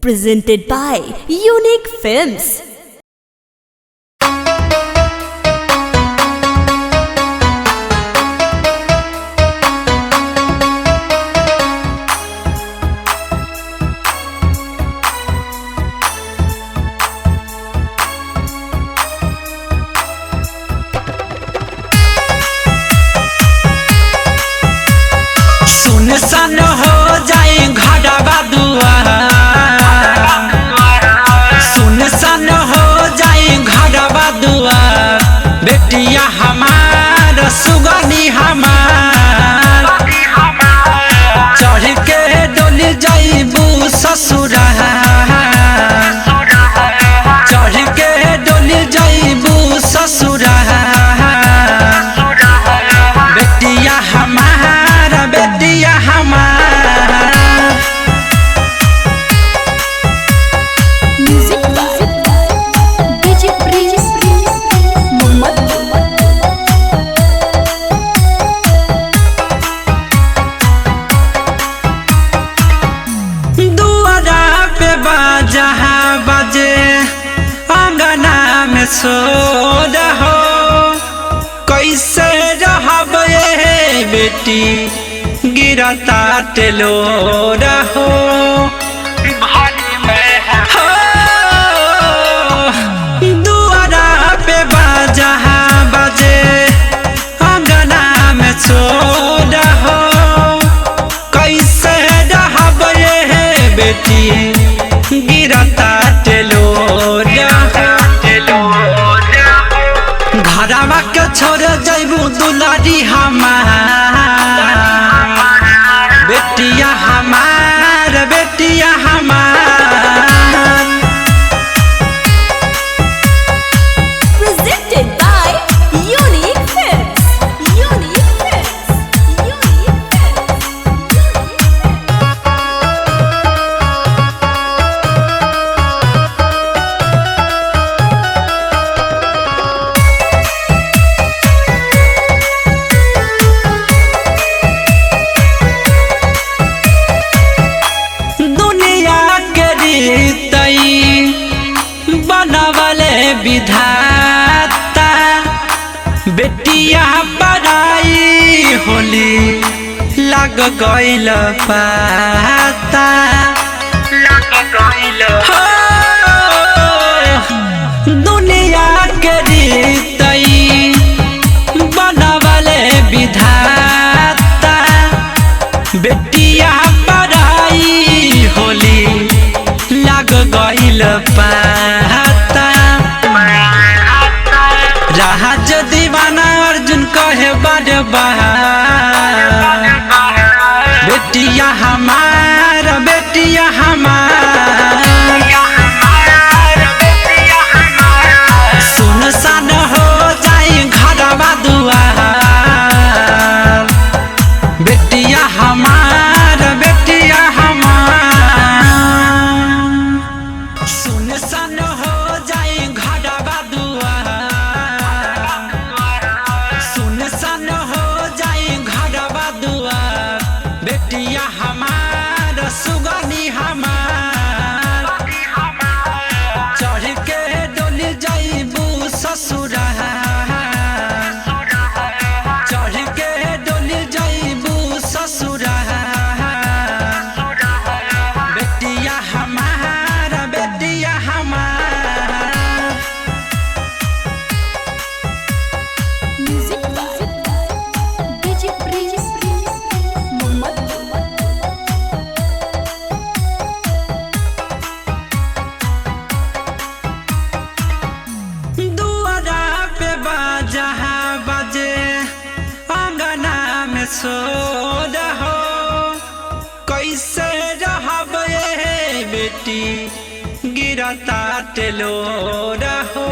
Presented by Unique Films. सुनसान हो जाए घरवा दुआर, सुनसान हो जाए घरवा दुआर। बेटिया हमार सुगनी हमार, चढ़ के डोली जाइबू ससुराल, चढ़ के डोली जाइबू ससुराल। बेटिया हमार, बेटिया हमार। Music by DJ Prince Mohammed. दुआरा पे बाजा बजे, अंगना में सो रहो। कैसे रहब ये बेटी, गिरता टेलो रहो। दुआरा पे बाजा बजे, अंगना में सो रहो। कैसे रहब ये बेटी, गिरता टेलो रहो। घरवा के छोड़ जइबू दुलारी हमार। बेटिया हमार, बेटिया हमार। Presented by Unique Films. Unique Films. Unique Films. दुनिया के रीतई बनवले विधाता। बेटिया पराई होली लग गइल पाता। हो, दुनिया के रीतई बनवले विधाता। बेटिया पराई होली लग गइल पाता। राज दीवाना अर्जुन कहे बार बार। बेटिया हमार, बेटिया हमार। सुनसान हो जाए घरवा दुआर। बेटिया हमार, बेटिया हमार। सुनसान हो जाए घरवा दुआर। सुनसान हो जाए घरवा दुआर। बेटिया हमार, सुगनी हमार। चढ़ के डोली जाइबू ससुराल, चढ़ के डोली जाइबू ससुराल। बेटिया हमार, बेटिया हमार। Music by DJ Prince Mohammed. दुआरा पे बाजा बजे, अंगना में सो रहो। कैसे रहब ये बेटी, गिरता टेलो रहो।